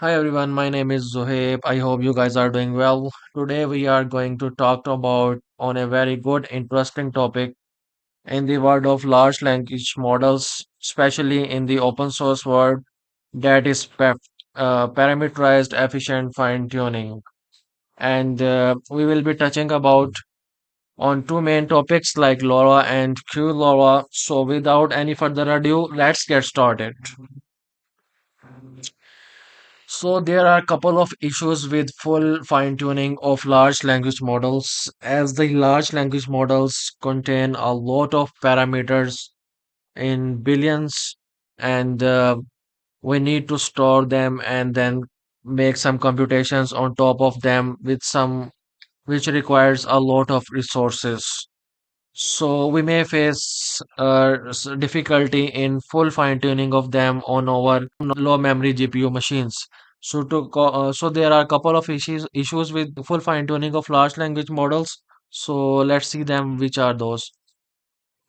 Hi everyone, my name is Zohaib. I hope you guys are doing well. Today we are going to talk about on a very good, interesting topic in the world of large language models, especially in the open source world, that is Peft, parameterized efficient fine tuning. And we will be touching about on two main topics like LoRa and QLoRa. So without any further ado, let's get started. So there are a couple of issues with full fine-tuning of large language models, as the large language models contain a lot of parameters in billions, and we need to store them and then make some computations on top of them with some which requires a lot of resources. So we may face difficulty in full fine-tuning of them on our low memory GPU machines. So there are a couple of issues with full fine-tuning of large language models. So let's see them. Which are those?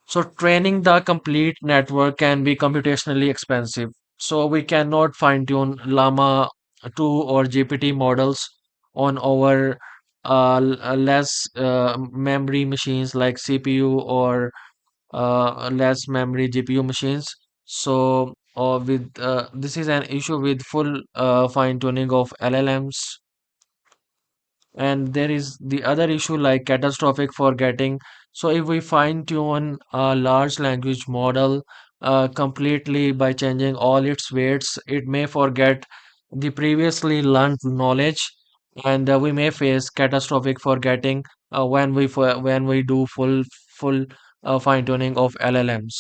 So training the complete network can be computationally expensive. So we cannot fine-tune Llama 2 or GPT models on our less memory machines like CPU or less memory GPU machines. So, with this is an issue with full fine tuning of LLMs, and there is the other issue like catastrophic forgetting. So, if we fine tune a large language model completely by changing all its weights, it may forget the previously learned knowledge, and we may face catastrophic forgetting when we do full fine tuning of LLMs.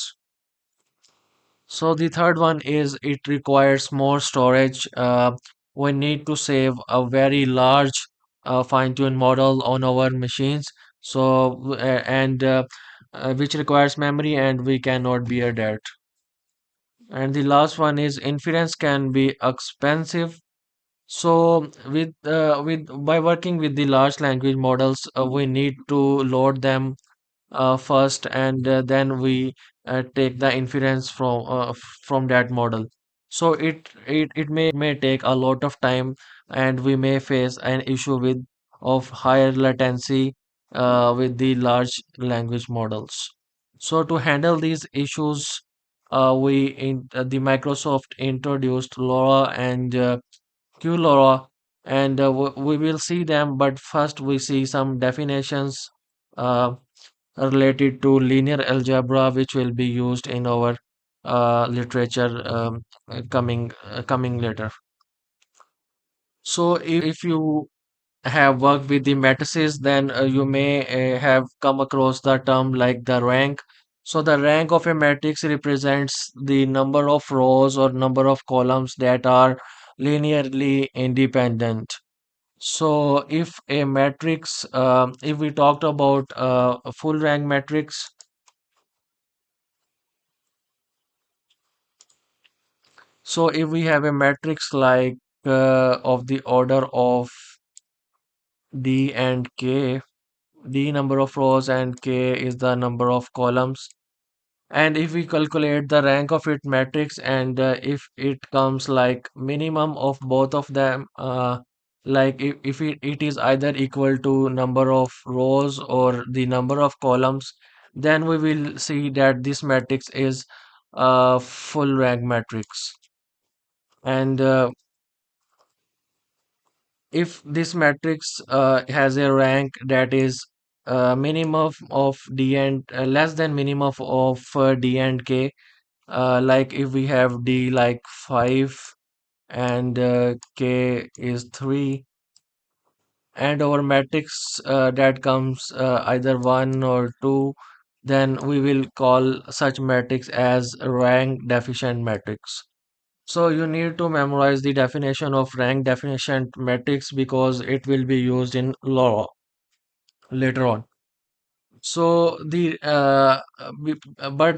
So the third one is it requires more storage. We need to save a very large fine-tuned model on our machines. So and which requires memory, and we cannot bear that. And the last one is inference can be expensive. So with by working with the large language models, we need to load them first, and then we take the inference from that model. So it may take a lot of time, and we may face an issue with of higher latency with the large language models. So to handle these issues, the Microsoft introduced LoRa and QLoRa, and we will see them. But first, we see some definitions. Uh, Related to linear algebra, which will be used in our literature coming later. So if you have worked with the matrices, then you may have come across the term like the rank. So the rank of a matrix represents the number of rows or number of columns that are linearly independent. So if a matrix, if we talked about a full rank matrix. So if we have a matrix like of the order of D and K, D number of rows and K is the number of columns. And if we calculate the rank of it matrix, and if it comes like minimum of both of them, like if it is either equal to number of rows or the number of columns, then we will see that this matrix is a full rank matrix. And if this matrix has a rank that is minimum of D and less than minimum of D and K, like if we have D like 5 and K is 3, and our matrix that comes either 1 or 2, then we will call such matrix as rank deficient matrix. So you need to memorize the definition of rank definition matrix because it will be used in law later on. So but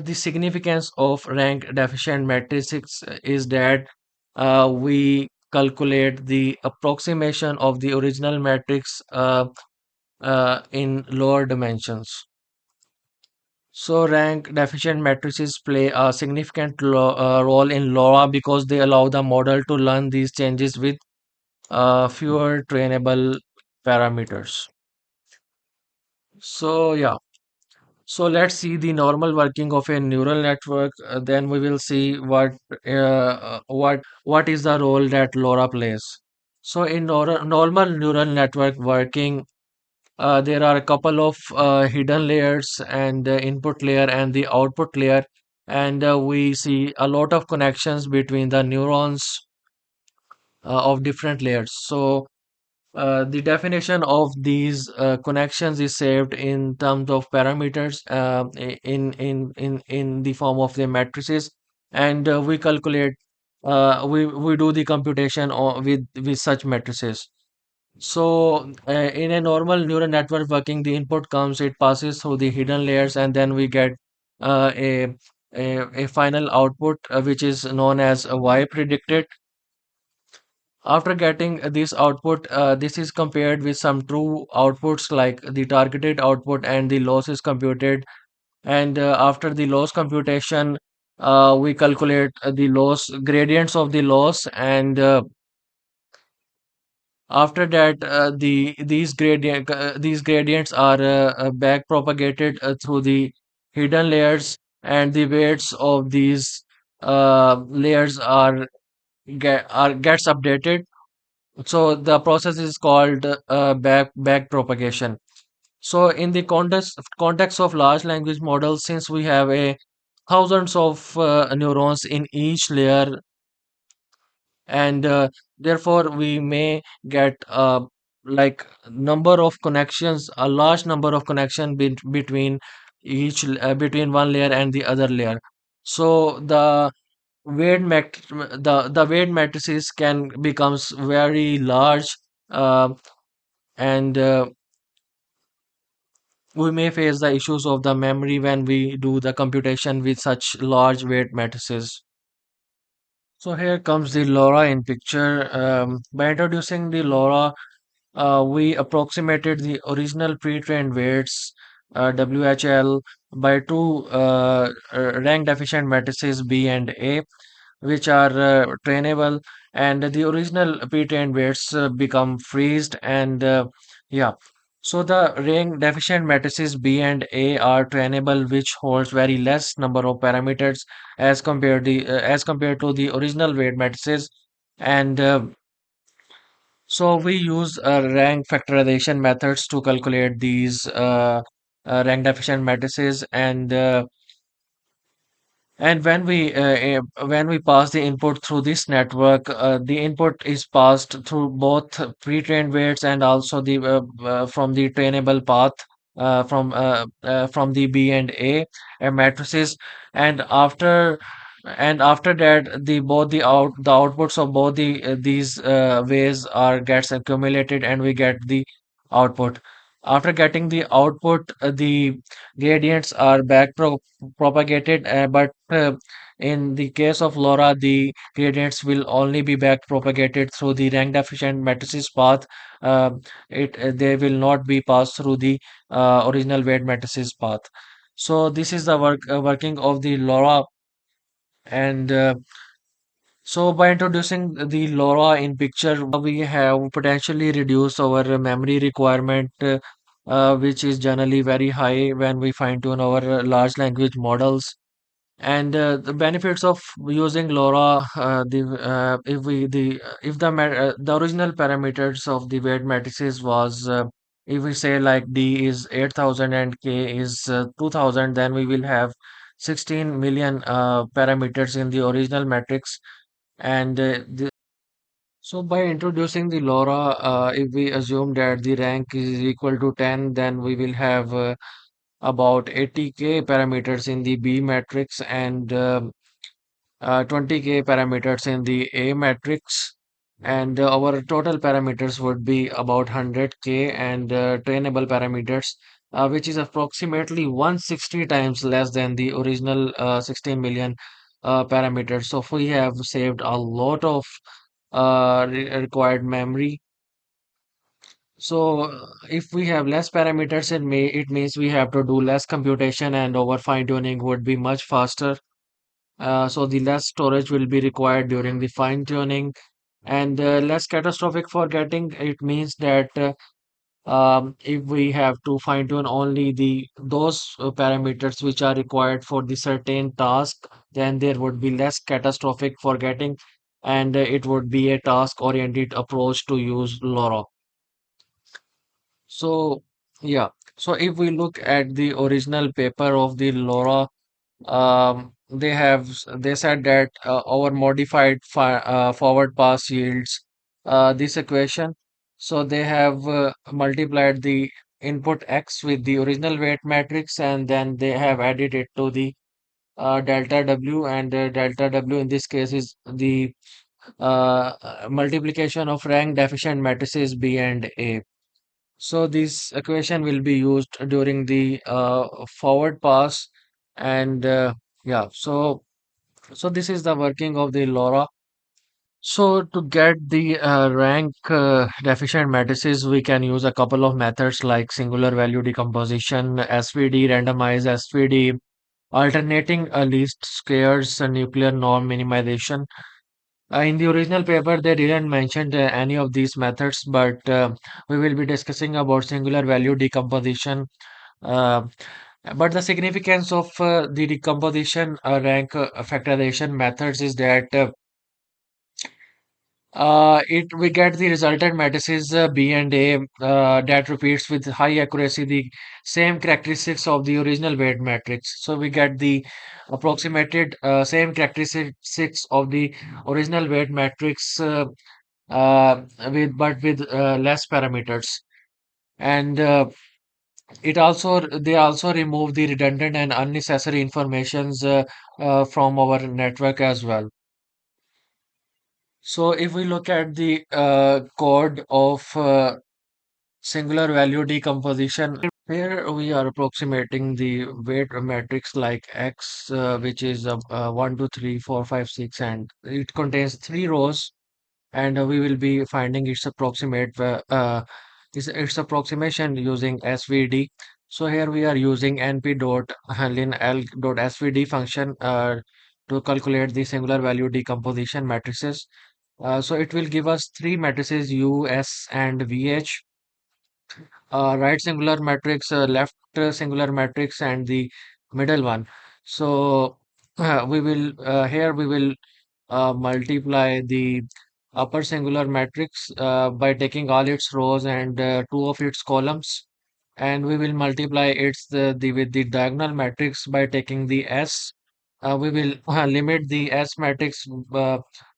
the significance of rank deficient matrices is that we calculate the approximation of the original matrix in lower dimensions. So rank deficient matrices play a significant role in LoRa because they allow the model to learn these changes with fewer trainable parameters. So yeah, so let's see the normal working of a neural network. Then we will see what is the role that LoRa plays. So in normal neural network working, there are a couple of hidden layers and the input layer and the output layer, and we see a lot of connections between the neurons of different layers. So the definition of these connections is saved in terms of parameters in the form of the matrices, and we calculate we do the computation with such matrices. So in a normal neural network working, the input comes, it passes through the hidden layers, and then we get uh, a, a final output which is known as a Y predicted. After getting this output, this is compared with some true outputs like the targeted output, and the loss is computed. And after the loss computation, we calculate the loss gradients of the loss, and after that, these gradients are back propagated through the hidden layers, and the weights of these layers are gets updated. So the process is called back propagation. So in the context of large language models, since we have a thousands of neurons in each layer, and therefore we may get like number of connections, a large number of connection between between one layer and the other layer. So the weight matrices can becomes very large, uh, and we may face the issues of the memory when we do the computation with such large weight matrices. So here comes the LoRa in picture. By introducing the LoRa, we approximated the original pre-trained weights WHL by two rank deficient matrices B and A, which are trainable, and the original pre-trained weights become freezed, and yeah. So the rank deficient matrices B and A are trainable, which holds very less number of parameters as compared to the original weight matrices, and so we use rank factorization methods to calculate these rank deficient matrices, and when we pass the input through this network, the input is passed through both pre-trained weights and also the from the trainable path from the B and A matrices, and after that the outputs of both these ways are gets accumulated, and we get the output. After getting the output, the gradients are propagated, but in the case of LoRa, the gradients will only be back propagated through the rank deficient matrices path. Uh, they will not be passed through the original weight matrices path. So this is the working of the LoRa, and so by introducing the LoRa in picture, we have potentially reduced our memory requirement, which is generally very high when we fine tune our large language models. And the benefits of using LoRa, the original parameters of the weight matrices was if we say like D is 8,000 and K is 2,000, then we will have 16 million parameters in the original matrix. And so by introducing the LoRa, if we assume that the rank is equal to 10, then we will have about 80k parameters in the B matrix, and 20k parameters in the A matrix, and our total parameters would be about 100k, and trainable parameters, which is approximately 160 times less than the original 16 million parameters. So we have saved a lot of required memory. So if we have less parameters, it means we have to do less computation, and our fine tuning would be much faster. So the less storage will be required during the fine tuning, And less catastrophic forgetting, it means that if we have to fine tune only the those parameters which are required for the certain task, then there would be less catastrophic forgetting, and it would be a task oriented approach to use LoRa. So yeah, so if we look at the original paper of the LoRa, they said that our modified forward pass yields this equation. So they have multiplied the input x with the original weight matrix, and then they have added it to the delta w, and delta w in this case is the multiplication of rank deficient matrices B and A. So this equation will be used during the forward pass, and yeah, so this is the working of the LoRa. So to get the rank deficient matrices, we can use a couple of methods like singular value decomposition, SVD, randomized SVD, alternating least squares, nuclear norm minimization. In the original paper, they didn't mention any of these methods, but we will be discussing about singular value decomposition. Uh, but the significance of the decomposition rank factorization methods is that it we get the resultant matrices B and A that repeats with high accuracy the same characteristics of the original weight matrix. So we get the approximated same characteristics of the original weight matrix with but with less parameters. And it also they also remove the redundant and unnecessary informations from our network as well. So if we look at the code of singular value decomposition, here we are approximating the weight matrix like X, which is 1, 2, 3, 4, 5, 6, and it contains three rows, and we will be finding its approximation using SVD. So here we are using np dot lin l dot svd function to calculate the singular value decomposition matrices. So it will give us three matrices U, S, and VH, right singular matrix, left singular matrix, and the middle one. So we will here we will multiply the upper singular matrix by taking all its rows and two of its columns, and we will multiply the with the diagonal matrix by taking the S. We will limit the S matrix,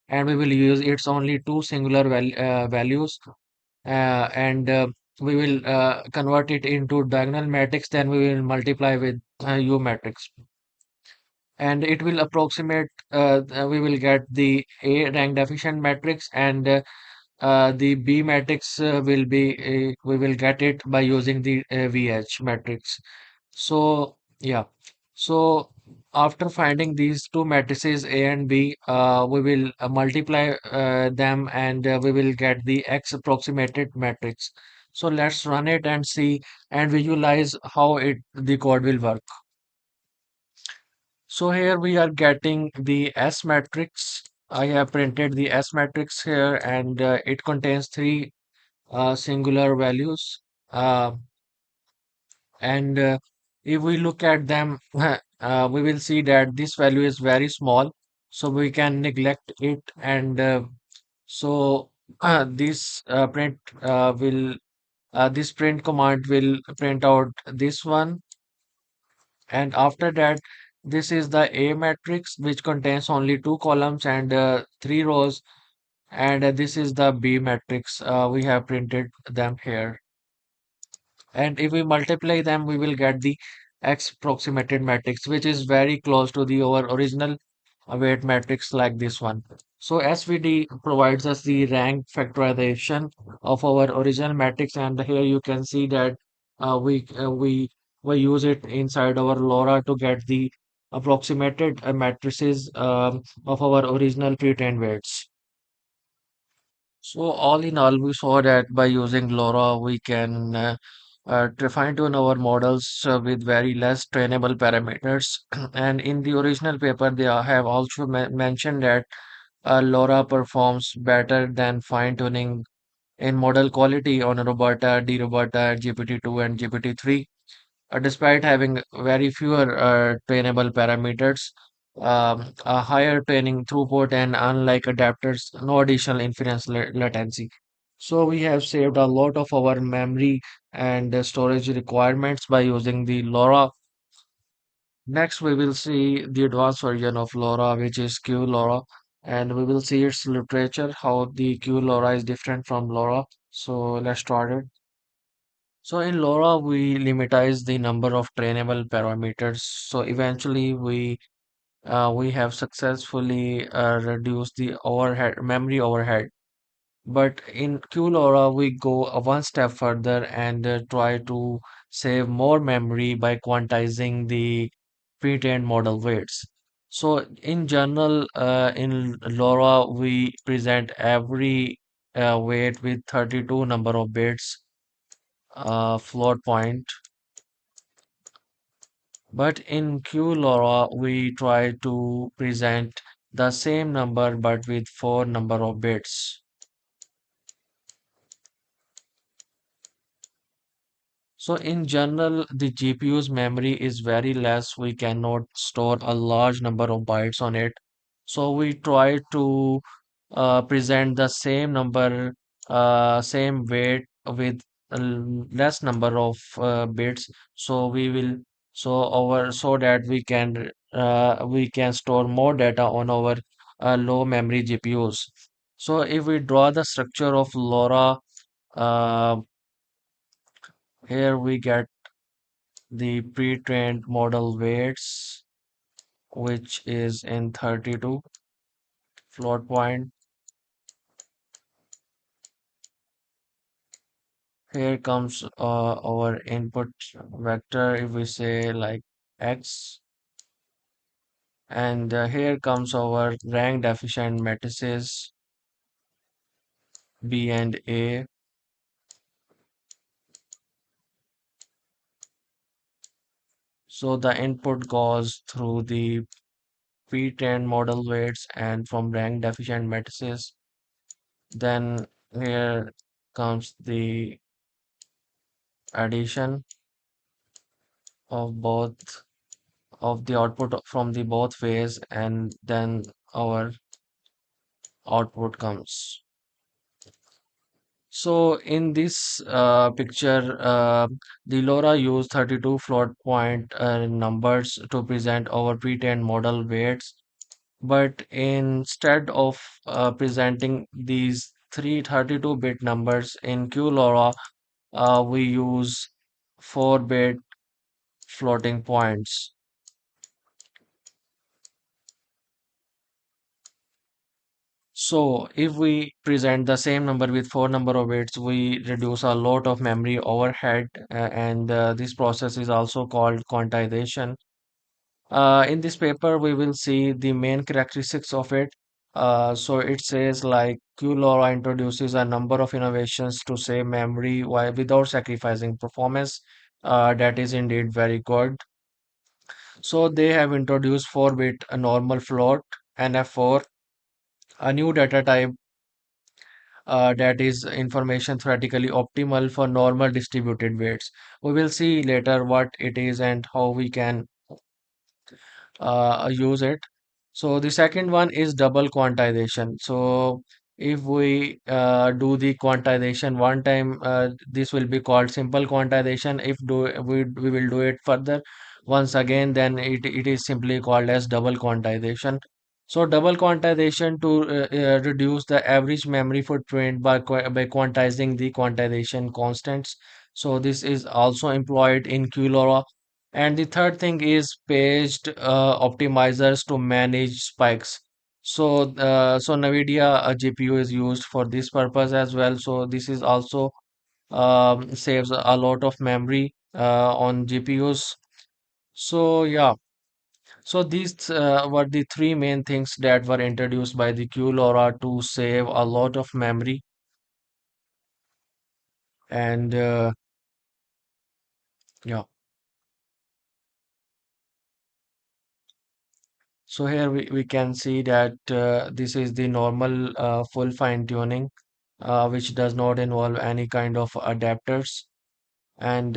and we will use its only two singular values, and we will convert it into diagonal matrix. Then we will multiply with U matrix, and it will approximate. We will get the A rank deficient matrix, and the B matrix will be we will get it by using the VH matrix. So yeah, so after finding these two matrices A and B, we will multiply them, and we will get the X approximated matrix. So let's run it and see and visualize how it the code will work. So here we are getting the S matrix. I have printed the S matrix here, and it contains three singular values. Uh, and if we look at them, we will see that this value is very small, so we can neglect it. And so this print will this print command will print out this one, and after that, this is the A matrix, which contains only two columns and three rows, and this is the B matrix. We have printed them here. And if we multiply them, we will get the X approximated matrix, which is very close to the our original weight matrix like this one. So SVD provides us the rank factorization of our original matrix, and here you can see that we use it inside our LoRa to get the approximated matrices of our original pre-trained weights. So all in all, we saw that by using LoRa, we can fine-tune our models with very less trainable parameters. And in the original paper, they have also mentioned that LoRa performs better than fine-tuning in model quality on Roberta, D-Roberta, GPT-2, and GPT-3. Despite having very fewer trainable parameters, a higher training throughput, and unlike adapters, no additional inference latency. So we have saved a lot of our memory and storage requirements by using the LoRa. Next, we will see the advanced version of LoRa, which is QLoRa, and we will see its literature, how the QLoRa is different from LoRa. So let's start it. So in LoRa, we limitize the number of trainable parameters. So eventually, we have successfully reduced the overhead memory overhead. But in QLoRa, we go one step further and try to save more memory by quantizing the pre-trained model weights. So in general, in LoRa, we present every weight with 32 number of bits float point. But in QLoRa, we try to present the same number but with four number of bits. So in general, the GPU's memory is very less. We cannot store a large number of bytes on it. So we try to present the same number, same weight with less number of bits. So we will so that we can store more data on our low memory GPUs. So if we draw the structure of LoRa, uh, here we get the pre-trained model weights, which is in 32 float point. Here comes our input vector, if we say like X, and here comes our rank deficient matrices B and A. So the input goes through the pre-trained model weights and from rank deficient matrices. Then here comes the addition of both of the output from the both phase, and then our output comes. So in this picture, the LoRa use 32 float point numbers to present our pre-trained model weights, but instead of presenting these three 32-bit numbers in QLoRa, we use 4-bit floating points. So if we present the same number with four number of bits, we reduce a lot of memory overhead, and this process is also called quantization. In this paper, we will see the main characteristics of it. So it says like QLoRa introduces a number of innovations to save memory while without sacrificing performance. That is indeed very good. So they have introduced 4-bit normal float NF4, a new data type that is information theoretically optimal for normal distributed weights. We will see later what it is and how we can use it. So the second one is double quantization. So if we do the quantization one time, this will be called simple quantization. If we will do it further once again, then it is simply called as double quantization. So double quantization to reduce the average memory footprint by quantizing the quantization constants. So this is also employed in QLoRa. And the third thing is paged optimizers to manage spikes. So NVIDIA GPU is used for this purpose as well. So this is also saves a lot of memory on GPUs. So yeah, so these were the three main things that were introduced by the QLoRa to save a lot of memory. And yeah, So here we can see that this is the normal full fine tuning, which does not involve any kind of adapters. And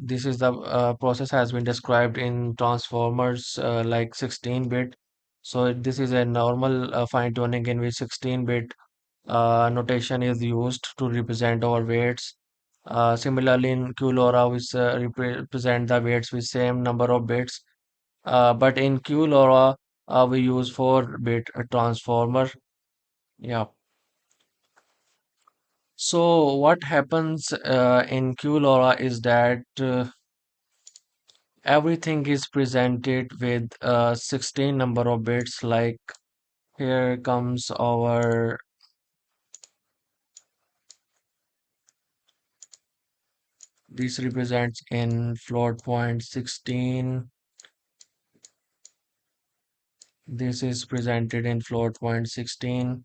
this is the process has been described in transformers like 16-bit. So this is a normal fine tuning in which 16-bit notation is used to represent our weights. Similarly, in QLoRa, we represent the weights with same number of bits. But in QLoRa, we use 4-bit transformer. Yeah. So what happens in QLoRa is that everything is presented with 16 number of bits. Like here comes our this represents in float point 16. This is presented in float point 16.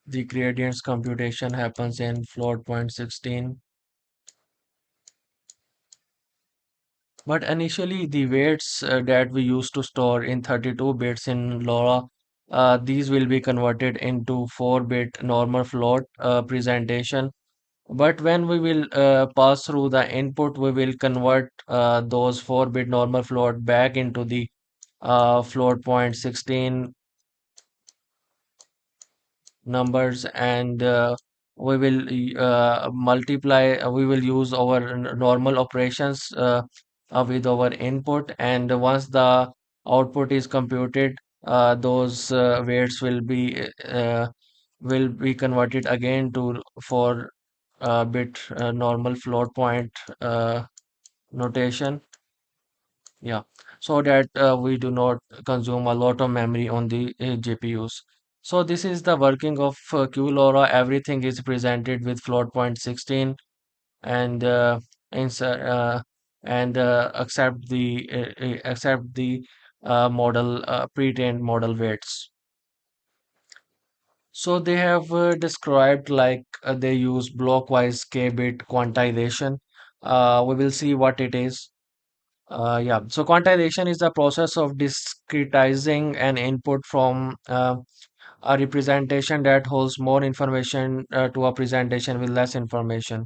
The gradients computation happens in float point 16. But initially, the weights that we used to store in 32 bits in LoRa, these will be converted into 4-bit normal float presentation. But when we will pass through the input, we will convert those 4-bit normal float back into the float point 16 numbers, and we will multiply, we will use our normal operations with our input, and once the output is computed, those weights will be converted again to 4 bit normal float point notation. Yeah, so that we do not consume a lot of memory on the GPUs. So this is the working of QLoRa. Everything is presented with float point 16, and insert and accept the model pre-trained model weights. So they have described like they use blockwise k-bit quantization. We will see what it is. Yeah, so quantization is the process of discretizing an input from a representation that holds more information to a presentation with less information.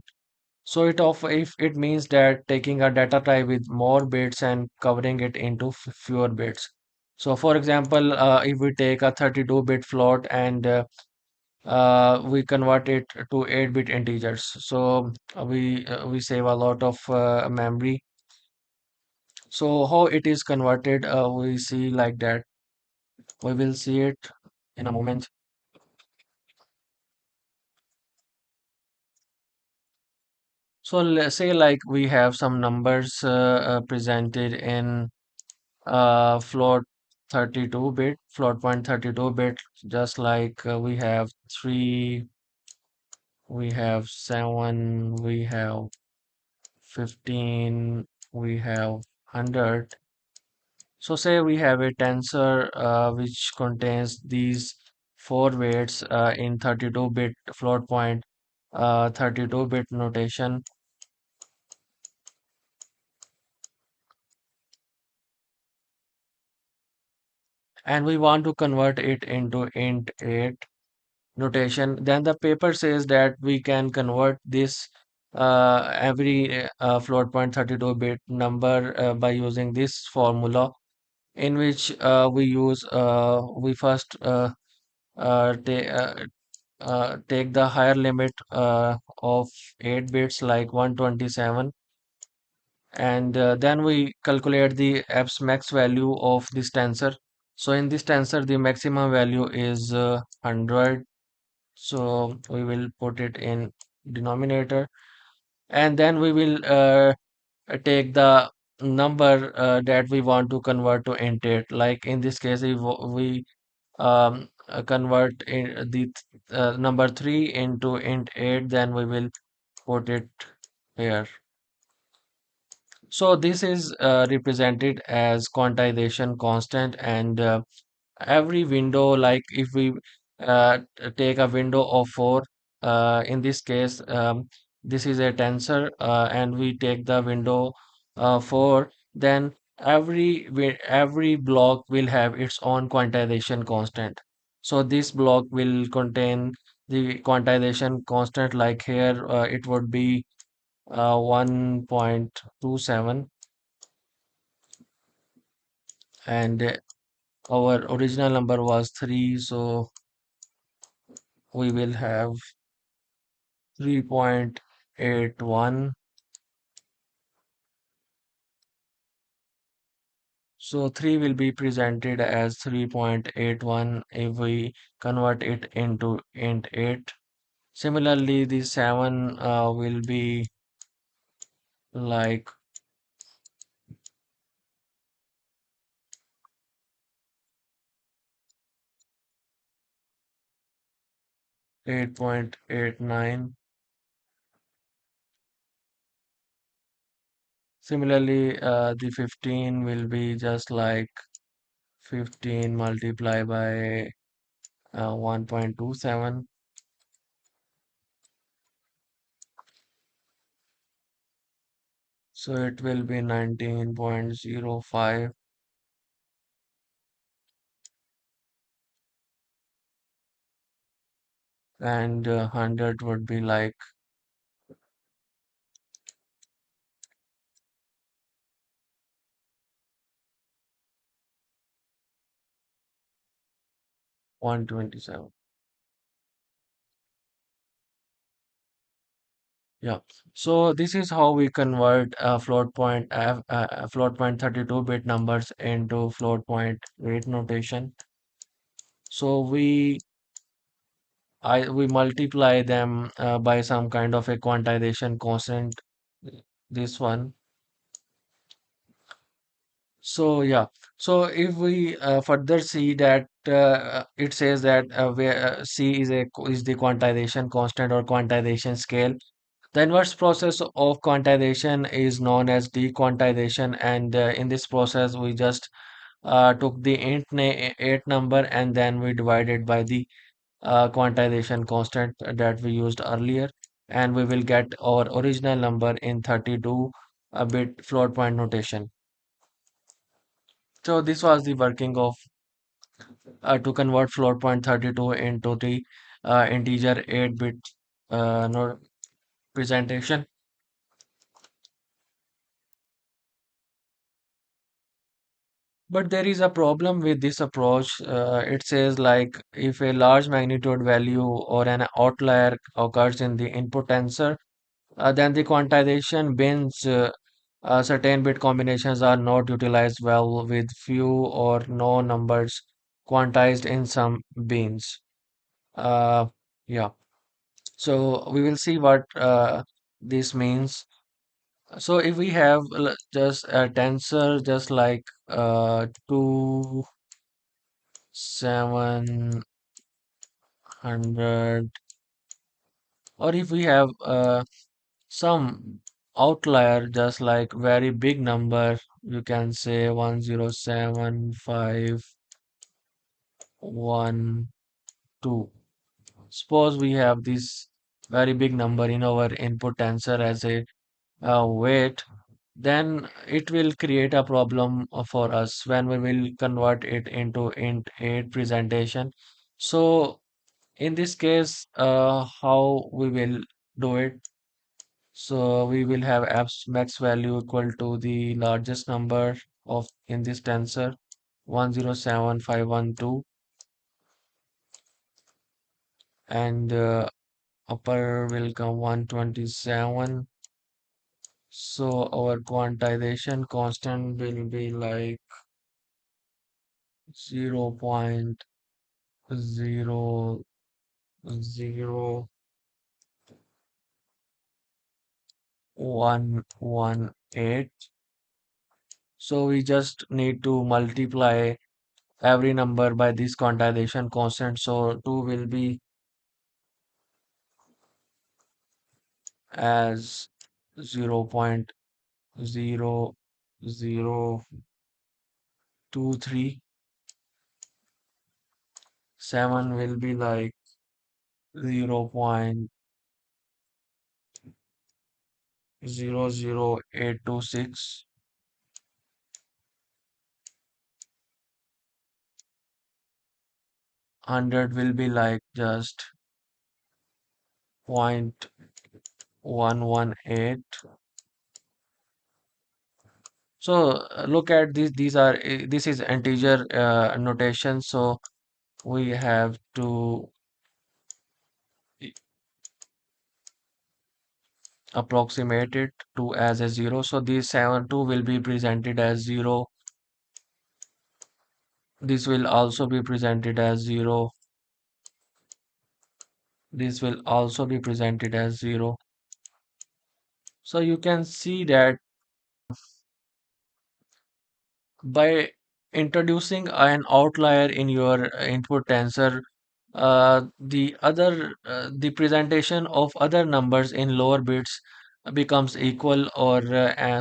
So if it means that taking a data type with more bits and covering it into fewer bits. So for example, if we take a 32-bit float and we convert it to 8-bit integers, so we save a lot of memory. So how it is converted, we see like that. We will see it in a moment. So let's say like we have some numbers presented in float 32-bit, float point 32-bit, just like we have 3, we have 7, we have 15, we have 100. So say we have a tensor which contains these 4 weights in 32-bit float point, 32-bit notation, and we want to convert it into int 8 notation. Then the paper says that we can convert this every float point 32-bit number by using this formula, in which we first uh, ta- uh, take the higher limit of 8 bits like 127, and then we calculate the apps max value of this tensor. So in this tensor the maximum value is 100, so we will put it in denominator, and then we will take the number that we want to convert to int 8. Like in this case if we convert number 3 into int 8, then we will put it here. So this is represented as quantization constant, and every window, like if we take a window of 4, in this case this is a tensor, and we take the window 4, then every block will have its own quantization constant. So this block will contain the quantization constant, like here it would be 1.27, and our original number was 3, so we will have 3.81. So 3 will be presented as 3.81 if we convert it into int 8. Similarly, the 7 will be like 8.89. Similarly, the 15 will be just like 15 multiplied by 1.27. So it will be 19.05, and 100 would be like 127. Yeah. So this is how we convert float point 32-bit numbers into float point weight notation. So we multiply them by some kind of a quantization constant. This one. So yeah. So if we further see that it says that where C is the quantization constant or quantization scale. The inverse process of quantization is known as dequantization, and in this process, we just took the int number and then we divided by the quantization constant that we used earlier, and we will get our original number in 32-bit float point notation. So this was the working of to convert float point 32 into the integer 8-bit no presentation. But there is a problem with this approach. It says like if a large magnitude value or an outlier occurs in the input tensor, then the quantization bins, certain bit combinations are not utilized well with few or no numbers quantized in some bins. Uh, yeah, so we will see what this means. So if we have just a tensor just like 2 700, or if we have some outlier just like very big number, you can say 1075112. Suppose we have this very big number in our input tensor as a weight, then it will create a problem for us when we will convert it into int 8 presentation. So in this case, how we will do it? So we will have apps max value equal to the largest number of in this tensor 107512, and upper will come 127. So our quantization constant will be like 0.00118. So we just need to multiply every number by this quantization constant. So 2 will be as 0.0023. 7 will be like 0.00826. 100 will be like just 0.118. So look at these. This is integer notation. So we have to i- approximate it to as a zero. So this 72 will be presented as zero. This will also be presented as zero. This will also be presented as zero. So you can see that by introducing an outlier in your input tensor, the presentation of other numbers in lower bits becomes equal, or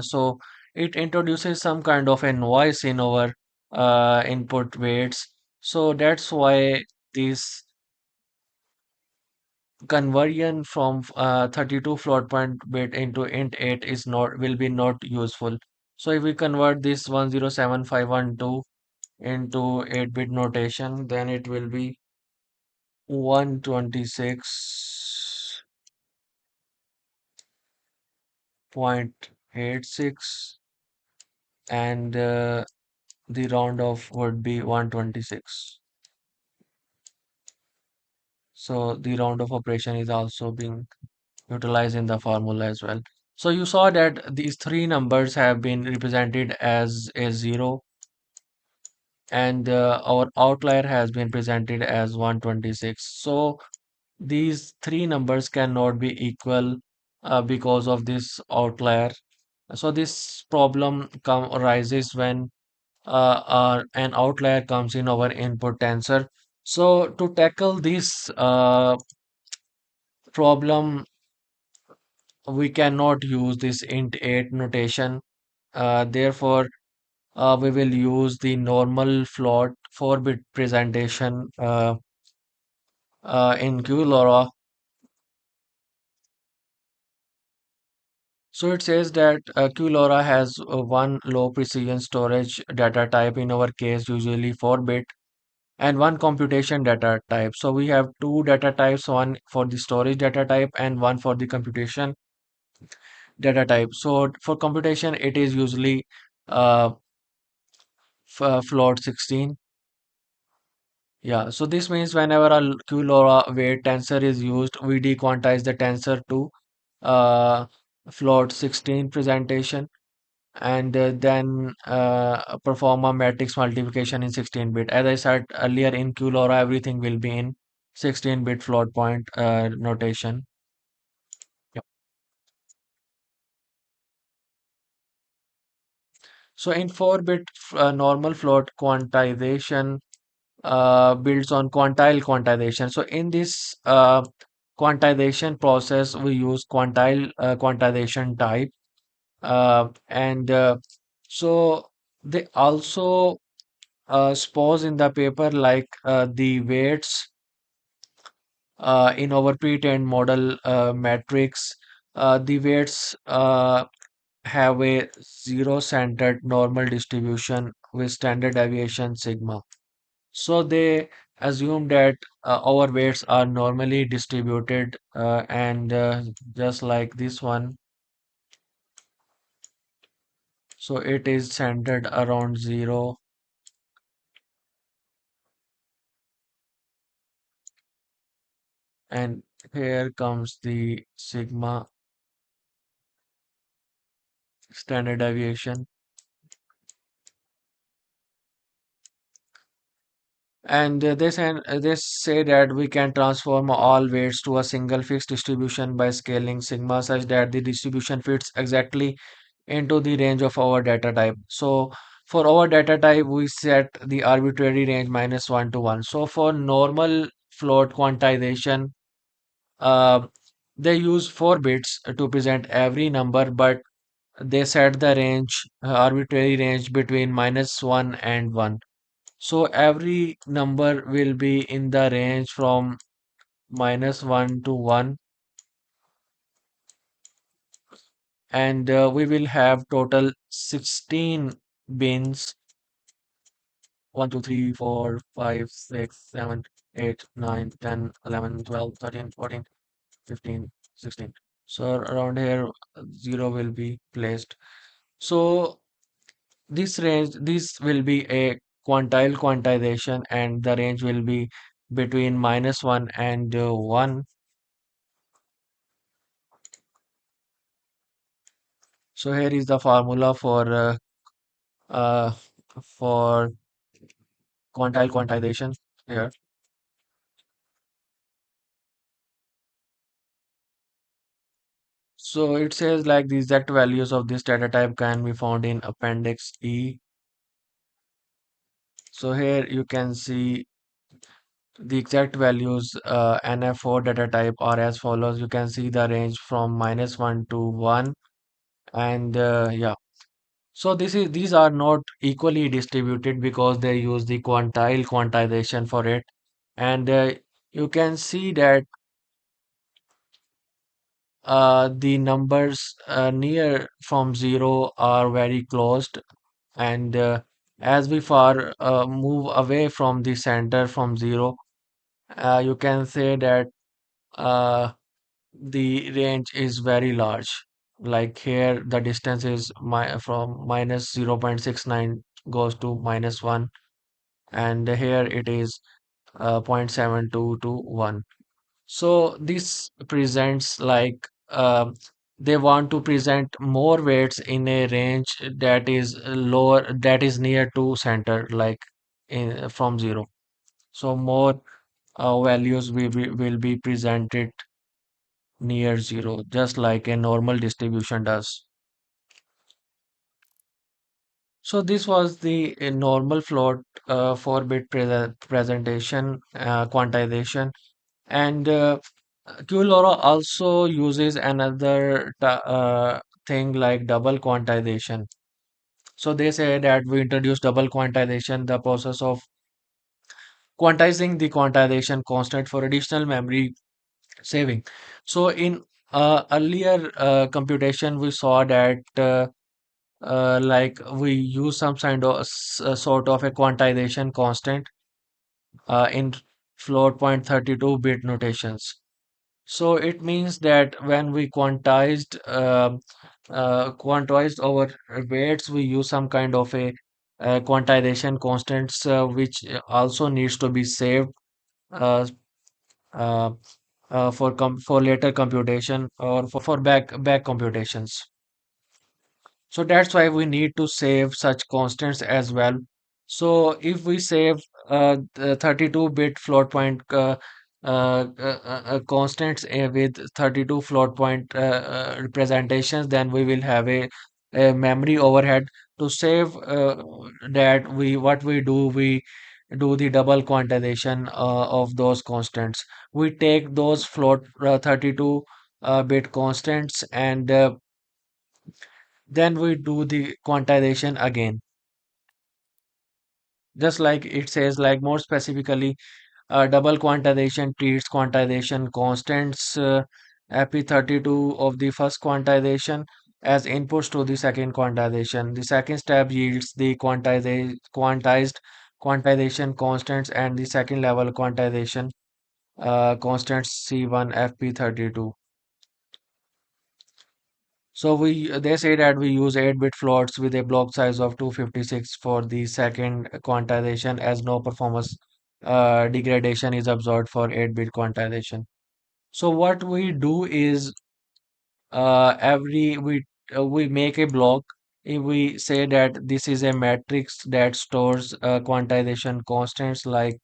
so it introduces some kind of a noise in our input weights. So that's why this conversion from 32 float point bit into int 8 is not will be not useful. So if we convert this 107512 into 8-bit notation, then it will be 126.86, and the round off would be 126. So the round off operation is also being utilized in the formula as well. So you saw that these three numbers have been represented as a zero, and our outlier has been presented as 126. So these three numbers cannot be equal because of this outlier. So this problem arises when an outlier comes in our input tensor. So to tackle this problem, we cannot use this int 8 notation. Therefore, we will use the normal float 4-bit presentation in QLoRA. So it says that QLoRA has one low precision storage data type, in our case usually 4-bit, and one computation data type. So we have two data types, one for the storage data type and one for the computation data type. So for computation, it is usually uh, float 16. Yeah, so this means whenever a QLoRA weight tensor is used, we dequantize the tensor to uh, float 16 presentation, and then perform a matrix multiplication in 16-bit. As I said earlier, in QLoRA, everything will be in 16-bit float point notation. Yep. So in 4-bit normal float quantization builds on quantile quantization. So in this quantization process, we use quantile quantization type, and so they also suppose in the paper like the weights in our pre-trained model matrix, the weights have a zero-centered normal distribution with standard deviation sigma. So they assume that our weights are normally distributed, and just like this one, so it is centered around zero. And here comes the sigma standard deviation. And they say that we can transform all weights to a single fixed distribution by scaling sigma such that the distribution fits exactly into the range of our data type. So for our data type, we set the arbitrary range -1 to 1. So for normal float quantization, uh, they use 4 bits to present every number, but they set the range, arbitrary range between -1 and 1. So every number will be in the range from -1 to 1, and we will have total 16 bins: 1, 2, 3, 4, 5, 6, 7, 8, 9, 10, 11, 12, 13, 14, 15, 16. So around here, 0 will be placed. So this will be a quantile quantization, and the range will be between -1 and 1. So here is the formula uh, for quantile quantization here. So it says like the exact values of this data type can be found in Appendix E. So here you can see the exact values NF4 data type are as follows. You can see the range from -1 to 1, and yeah. So these are not equally distributed because they use the quantile quantization for it, and you can see that the numbers near from 0 are very closed, and as we far move away from the center from 0, you can say that uh, the range is very large. Like here, the distance is from -0.69 goes to -1, and here it is 0.72 to 1. So this presents like they want to present more weights in a range that is lower, that is near to center, like from 0. So more values will be presented near 0, just like a normal distribution does. So this was the normal float 4-bit presentation quantization. And QLoRA also uses another thing like double quantization. So they say that we introduce double quantization, the process of quantizing the quantization constant for additional memory saving. So in earlier computation, we saw that like we use some kind of sort of a quantization constant in float point 32 bit notations. So it means that when we quantized our weights, we use some kind of a quantization constants, which also needs to be saved uh, uh, for later computation or for back computations. So that's why we need to save such constants as well. So if we save the 32-bit float point constants with 32 float point representations, then we will have a memory overhead. To save that, we do the double quantization of those constants. We take those float 32 bit constants, and then we do the quantization again. Just like it says, like more specifically, double quantization treats quantization constants AP32 of the first quantization as inputs to the second quantization. The second step yields the quantized quantization constants and the second level quantization constants C1 FP32. So they say that we use 8-bit floats with a block size of 256 for the second quantization, as no performance degradation is observed for 8-bit quantization. So what we do is every we make a block. If we say that this is a matrix that stores quantization constants like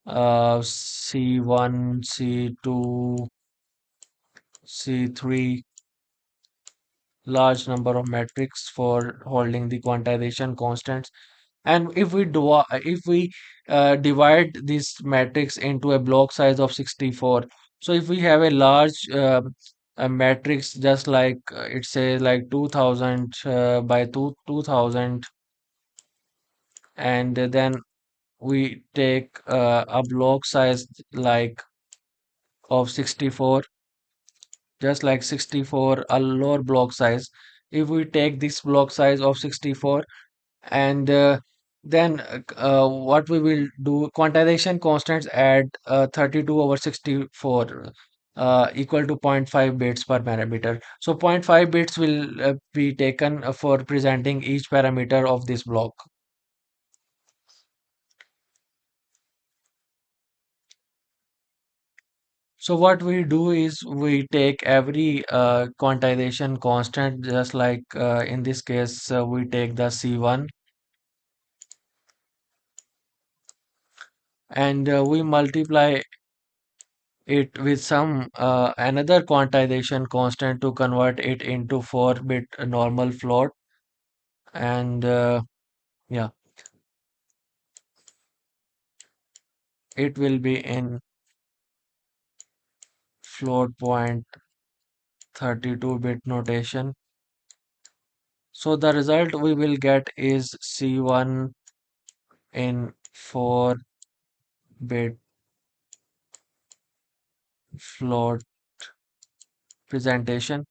C1, C2, C3, large number of metrics for holding the quantization constants. And if we divide this matrix into a block size of 64, so if we have a large a matrix, just like it says like 2000 by 2000, and then we take a block size like of 64, just like 64, a lower block size. If we take this block size of 64, and Then what we will do, quantization constants at 32 over 64 equal to zero point 0.5 bits per parameter. So zero point 0.5 bits will be taken for presenting each parameter of this block. So what we do is we take every quantization constant, just like in this case we take the C1, and we multiply it with some another quantization constant to convert it into 4-bit normal float. And yeah, it will be in float point 32-bit notation. So the result we will get is C1 in 4-bit float presentation.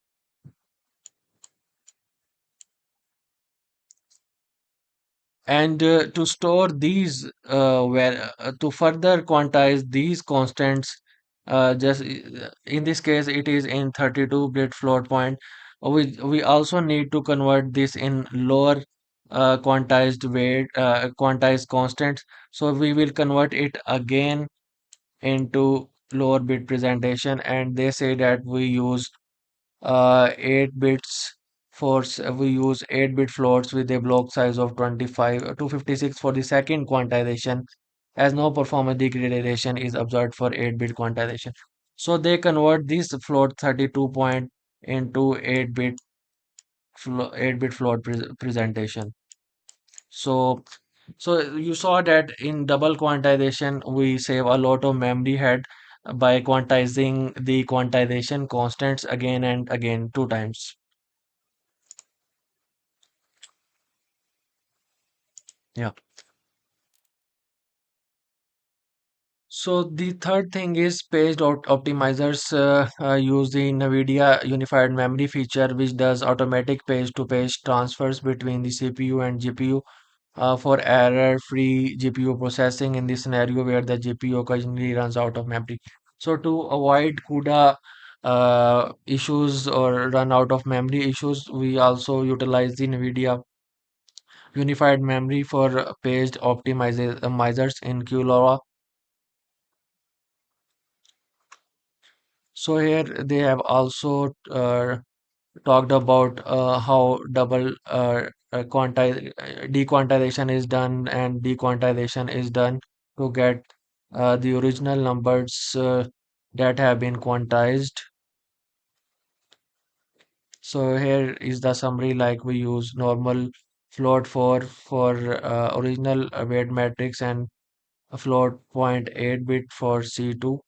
And to store these, to further quantize these constants, just in this case, it is in 32-bit float point. We also need to convert this in lower quantized weight, quantized constants. So we will convert it again into lower bit presentation, and they say that we use 8 bits we use 8-bit floats with a block size of 25 256 for the second quantization, as no performance degradation is observed for 8-bit quantization. So they convert this float 32 point into 8-bit float presentation. So you saw that in double quantization we save a lot of memory head by quantizing the quantization constants again and again 2 times. Yeah. So the third thing is paged out optimizers use the NVIDIA Unified Memory feature, which does automatic page-to-page transfers between the CPU and GPU for error-free GPU processing in the scenario where the GPU occasionally runs out of memory. So to avoid CUDA issues or run out of memory issues, we also utilize the NVIDIA Unified Memory for paged optimizers in QLoRA. So here they have also talked about how double dequantization is done and dequantization is done to get the original numbers that have been quantized. So here is the summary, like we use normal float for original weight matrix and a float point 0.8 bit for C2.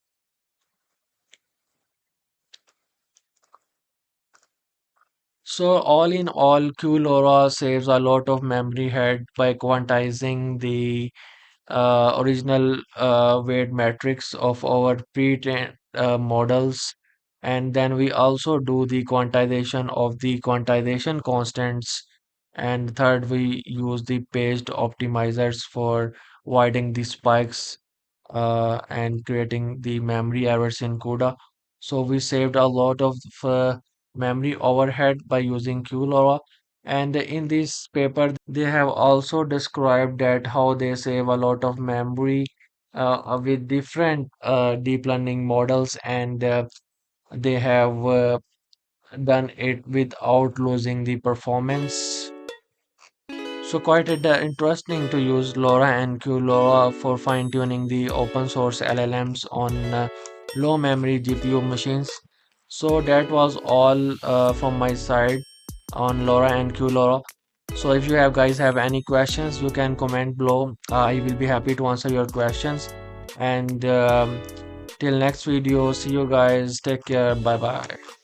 So all in all, QLoRa saves a lot of memory head by quantizing the original weight matrix of our pre-trained models, and then we also do the quantization of the quantization constants, and third we use the paged optimizers for avoiding the spikes and creating the memory errors in CUDA. So we saved a lot of memory overhead by using QLoRa. And in this paper, they have also described that how they save a lot of memory with different deep learning models, and they have done it without losing the performance. So quite interesting to use LoRa and QLoRa for fine-tuning the open source LLMs on low memory GPU machines. So that was all from my side on LoRa and QLoRa. So if you have guys have any questions, you can comment below. I will be happy to answer your questions. And till next video, see you guys. Take care. Bye bye.